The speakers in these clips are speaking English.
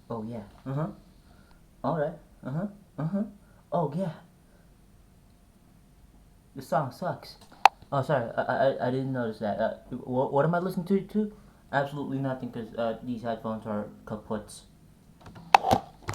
Oh yeah. All right. Uh huh. Oh yeah. The song sucks. Oh, sorry. I didn't notice that. What am I listening to? Absolutely nothing, because these headphones are kaputs.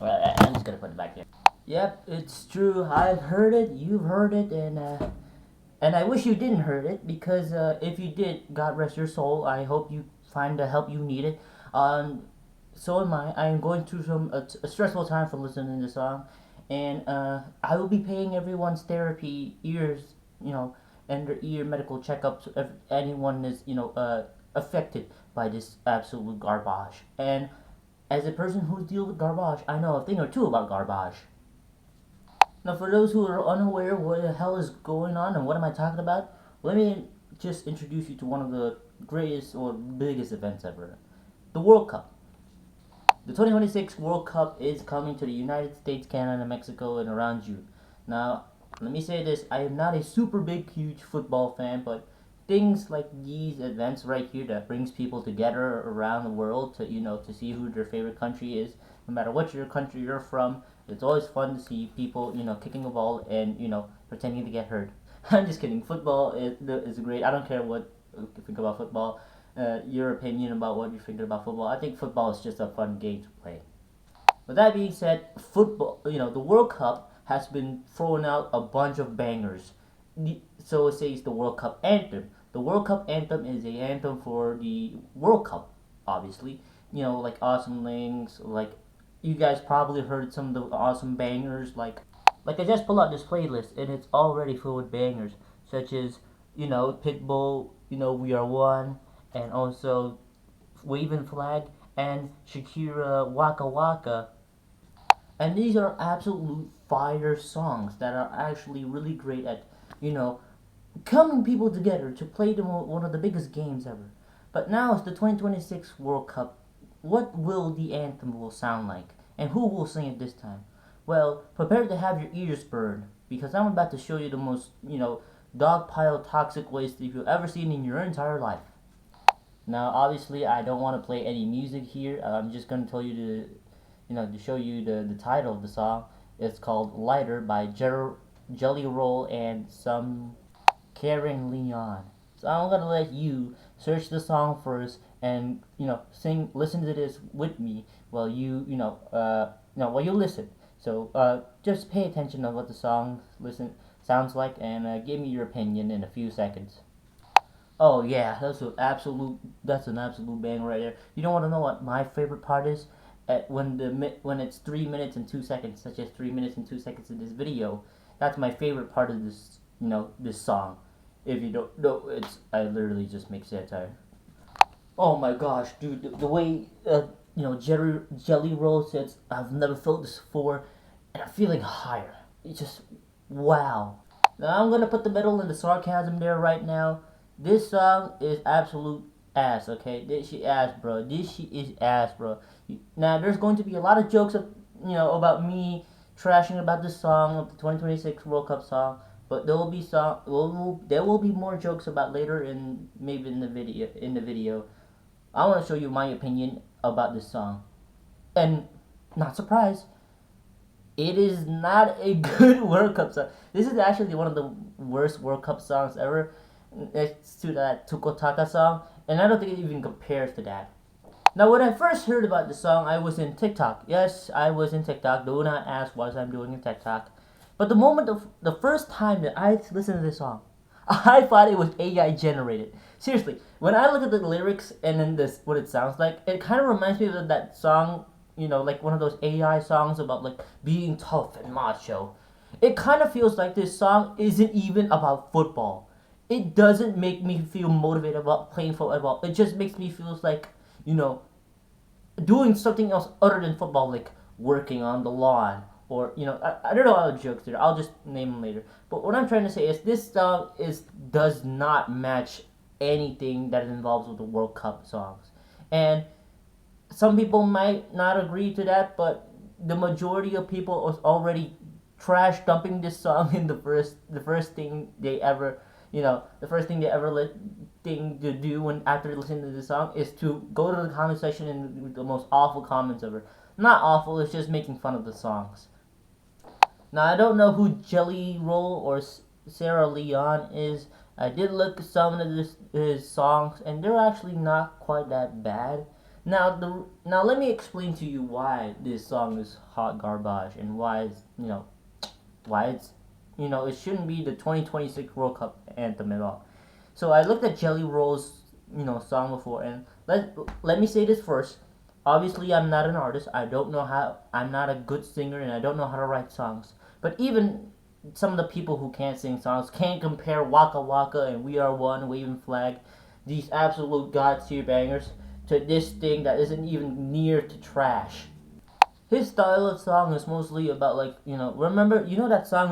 I'm just gonna put it back there. Yep, it's true. I've heard it. You've heard it, and I wish you didn't heard it, because if you did, God rest your soul. I hope you find the help you needed. Um, so am I. I am going through a stressful time from listening to this song, and I will be paying everyone's therapy ears, you know, and their ear medical checkups if anyone is affected by this absolute garbage. And as a person who deals with garbage, I know a thing or two about garbage. Now, for those who are unaware what the hell is going on and what am I talking about, let me just introduce you to one of the greatest or biggest events ever, the World Cup. The 2026 World Cup is coming to the United States, Canada, Mexico, and around June. Now, let me say this: I am not a super big, huge football fan, but things like these events right here that brings people together around the world to to see who their favorite country is, no matter what your country you're from. It's always fun to see people kicking a ball and pretending to get hurt. I'm just kidding. Football is great. I don't care what you think about football. Your opinion about what you're thinking about football. I think football is just a fun game to play. With that being said, football, the World Cup has been throwing out a bunch of bangers. So it says the World Cup anthem. The World Cup anthem is a anthem for the World Cup, obviously. Like Awesome Links, like you guys probably heard some of the awesome bangers. Like I just pulled out this playlist and it's already full with bangers, such as Pitbull, We Are One, and also Waving Flag, and Shakira Waka Waka. And these are absolute fire songs that are actually really great at, you know, coming people together to play one of the biggest games ever. But now it's the 2026 World Cup. What will the anthem will sound like? And who will sing it this time? Well, prepare to have your ears burned, because I'm about to show you the most, dogpile toxic waste that you've ever seen in your entire life. Now, obviously, I don't want to play any music here. I'm just going to tell you to show you the title of the song. It's called Lighter by Jelly Roll and some Karen Leon. So I'm gonna let you search the song first and listen to this with me while while you listen. So just pay attention to what the song listen sounds like and give me your opinion in a few seconds. Oh yeah, that's an absolute bang right there. You don't want to know what my favorite part is? When it's 3 minutes and 2 seconds, such as 3 minutes and 2 seconds in this video. That's my favorite part of this song. If you don't know, it's I literally just make satire. Oh my gosh, dude, the way Jelly Roll says, I've never felt this before, and I'm feeling higher. It's just wow. Now I'm gonna put the metal and the sarcasm there right now. This song is absolute ass. Okay, this shit ass, bro. This shit is ass, bro. Now there's going to be a lot of jokes about me trashing about this song of the 2026 World Cup song. But there will be more jokes about later in maybe in the video. I want to show you my opinion about this song, and not surprised, it is not a good World Cup song. This is actually one of the worst World Cup songs ever, next to that Tukotaka song, and I don't think it even compares to that. Now, when I first heard about the song, I was in TikTok. Yes, I was in TikTok. Do not ask what I'm doing in TikTok. But the first time that I listened to this song, I thought it was AI generated. Seriously, when I look at the lyrics and then this what it sounds like, it kind of reminds me of that song, like one of those AI songs about like being tough and macho. It kind of feels like this song isn't even about football. It doesn't make me feel motivated about playing football. It just makes me feel like, you know, doing something else other than football, like working on the lawn, or I don't know all the jokes there. I'll just name them later. But what I'm trying to say is this song is does not match anything that involves with the World Cup songs, and some people might not agree to that, but the majority of people was already trash dumping this song in the first thing they ever the first thing they ever thing to do when after listening to the song is to go to the comment section and the most awful comments ever. Not awful. It's just making fun of the songs. Now I don't know who Jelly Roll or Sarah Leon is. I did look at some of his songs, and they're actually not quite that bad. Now let me explain to you why this song is hot garbage and why it's it shouldn't be the 2026 World Cup anthem at all. So I looked at Jelly Roll's song before, and let me say this first. Obviously, I'm not an artist. I'm not a good singer, and I don't know how to write songs. But even some of the people who can't sing songs can't compare Waka Waka and We Are One, Waving Flag, these absolute god tier bangers, to this thing that isn't even near to trash. His style of song is mostly about remember that song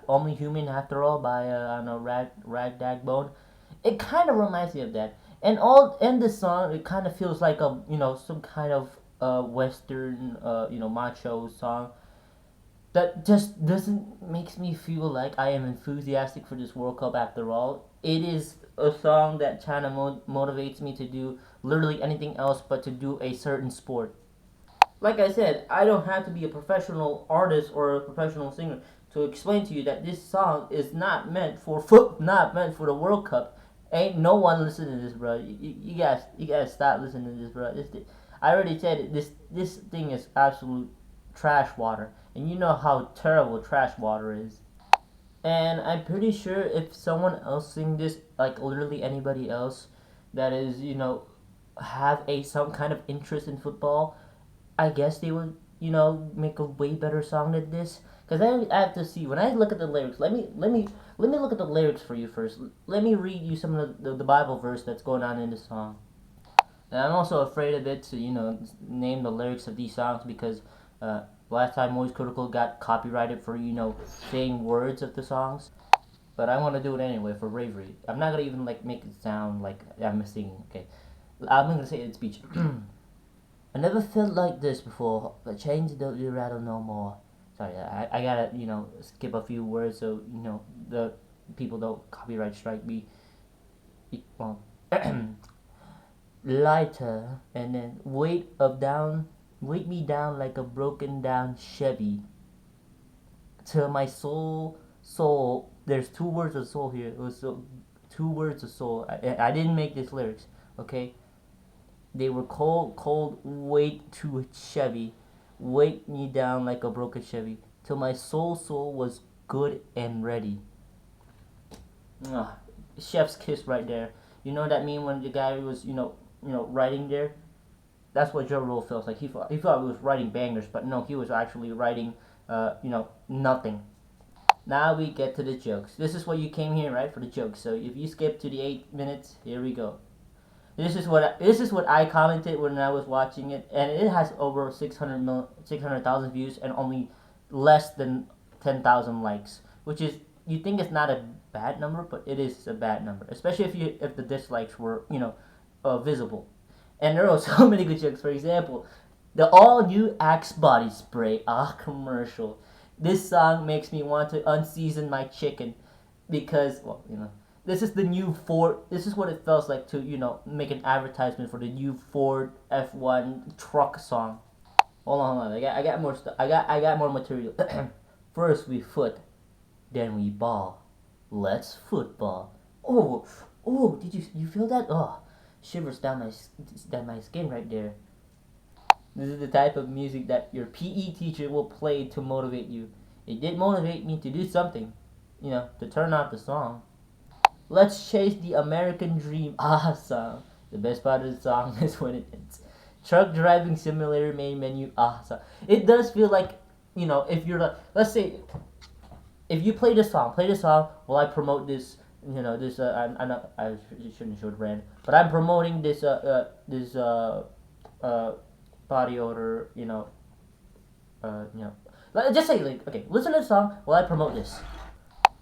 only human after all by I don't know Rag Dag Bone. It kind of reminds me of that. And all in this song, it kind of feels like a some kind of Western macho song that just doesn't makes me feel like I am enthusiastic for this World Cup after all. It is a song that kind of motivates me to do literally anything else but to do a certain sport. Like I said, I don't have to be a professional artist or a professional singer to explain to you that this song is not meant for the World Cup. Ain't no one listening to this, bro. You guys stop listening to this, bro. I already said it. This thing is absolute trash water, and you know how terrible trash water is. And I'm pretty sure if someone else sing this, like literally anybody else, that is have a some kind of interest in football, I guess they would make a way better song than this. Cause I have to see when I look at the lyrics. Let me look at the lyrics for you first. Let me read you some of the Bible verse that's going on in the song. And I'm also afraid of it to name the lyrics of these songs because last time Moist Critical got copyrighted for saying words of the songs. But I want to do it anyway for bravery. I'm not gonna even make it sound like I'm singing. Okay, I'm gonna say it in speech. I never felt like this before, but change don't you rattle no more. Sorry, I gotta skip a few words so the people don't copyright strike me. Well, lighter and then weight me down like a broken down Chevy. Till my soul. There's two words of soul here. It was two words of soul. I didn't make these lyrics, okay? They were cold, weight to a Chevy. Weight me down like a broken Chevy. Till my soul was good and ready. Ah, chef's kiss right there. You know what that mean when the guy was, writing there? That's what Joe Roll feels like. He thought he was writing bangers, but no, he was actually writing, nothing. Now we get to the jokes. This is what you came here, right, for the jokes. So if you skip to the 8 minutes, here we go. This is what I commented when I was watching it, and it has over 600,000 views and only less than 10,000 likes, which is you think it's not a bad number, but it is a bad number, especially if the dislikes were visible. And there were so many good jokes. For example, the all new Axe body spray commercial. This song makes me want to unseason my chicken because this is the new Ford. This is what it feels like to make an advertisement for the new Ford F1 truck song. Hold on. I got more stuff. I got more material. First we foot, then we ball. Let's football. Oh! Did you feel that? Oh, shivers down my skin right there. This is the type of music that your PE teacher will play to motivate you. It did motivate me to do something, to turn off the song. Let's chase the American dream. Song. The best part of the song is when it ends. Truck driving simulator main menu. Song. It does feel like, if you're like, let's say, if you play this song while I promote this, I'm not, I shouldn't show the brand, but I'm promoting this, body odor, just say okay, listen to the song while I promote this.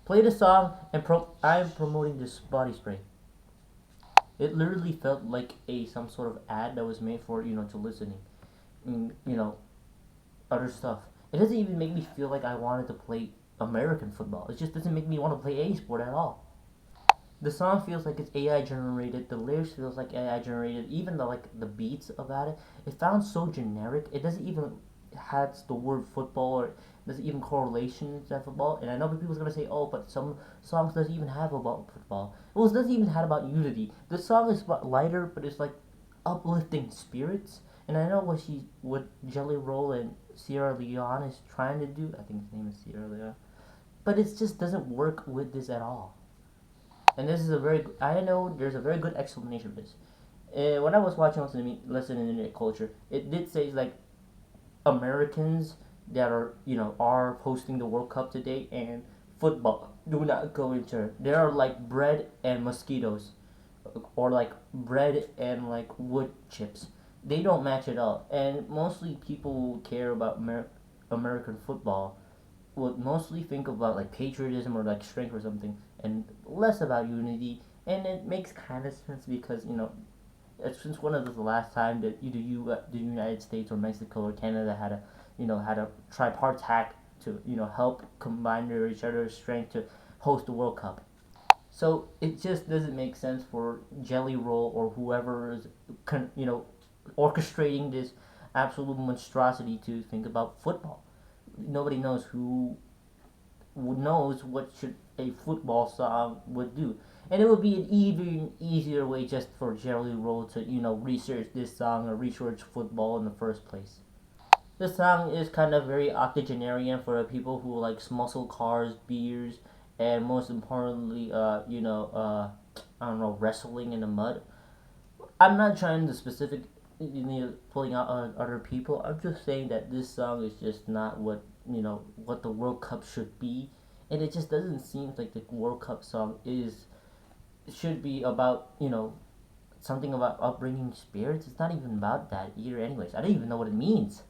Play the song and I'm promoting this body spray. It literally felt like some sort of ad that was made for to listening, other stuff. It doesn't even make me feel like I wanted to play American football. It just doesn't make me want to play any sport at all. The song feels like it's AI generated. The lyrics feels like AI generated. Even the beats about it, it sounds so generic. It doesn't even has the word football or doesn't even correlation to football. And I know people's gonna say, oh, but some songs doesn't even have about football. Well, it doesn't even have about unity. The song is about lighter, but it's like uplifting spirits. And I know what Jelly Roll and Sierra Leone is trying to do. I think his name is Sierra Leone, but it just doesn't work with this at all. And this is I know there's a very good explanation for this. When I was watching listening to Internet Culture, it did say like Americans that are hosting the World Cup today and football do not go into. They are like bread and mosquitoes, or like bread and like wood chips. They don't match at all. And mostly people who care about American football would mostly think about like patriotism or like strength or something, and less about unity. And it makes kind of sense because since when was the last time that either the United States or Mexico or Canada had a tripartite to help combine each other's strength to host the World Cup. So it just doesn't make sense for Jelly Roll or whoever is orchestrating this absolute monstrosity to think about football. Nobody knows who knows what should a football song would do. And it would be an even easier way just for Jelly Roll to, research this song or research football in the first place. This song is kind of very octogenarian for people who likes muscle cars, beers, and most importantly, I don't know, wrestling in the mud. I'm not trying to specific, pulling out on other people. I'm just saying that this song is just not what the World Cup should be, and it just doesn't seem like the World Cup song should be about something about upbringing spirits. It's not even about that either. Anyways, I don't even know what it means.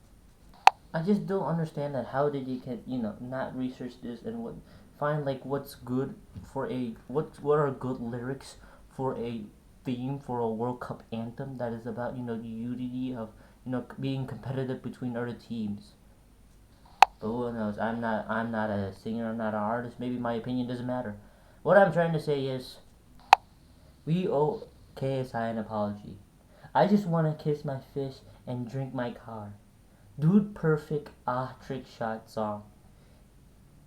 I just don't understand that. How did you can not research this and find like what's good for a what are good lyrics for a theme for a World Cup anthem that is about the unity of being competitive between other teams. But who knows? I'm not a singer. I'm not an artist. Maybe my opinion doesn't matter. What I'm trying to say is we owe KSI an apology. I just want to kiss my fish and drink my car. Dude Perfect trick shot song.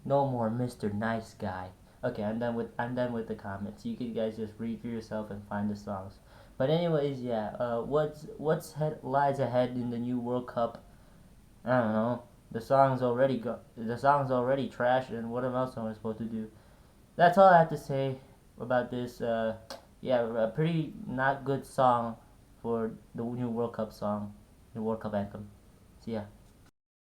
No more Mr. Nice Guy. Okay, I'm done with the comments. You can guys just read for yourself and find the songs. But anyways, yeah. Lies ahead in the new World Cup? I don't know. The song's already trash, and what else am I supposed to do? That's all I have to say about this. Yeah, a pretty not good song for the new World Cup song, the World Cup anthem. So yeah.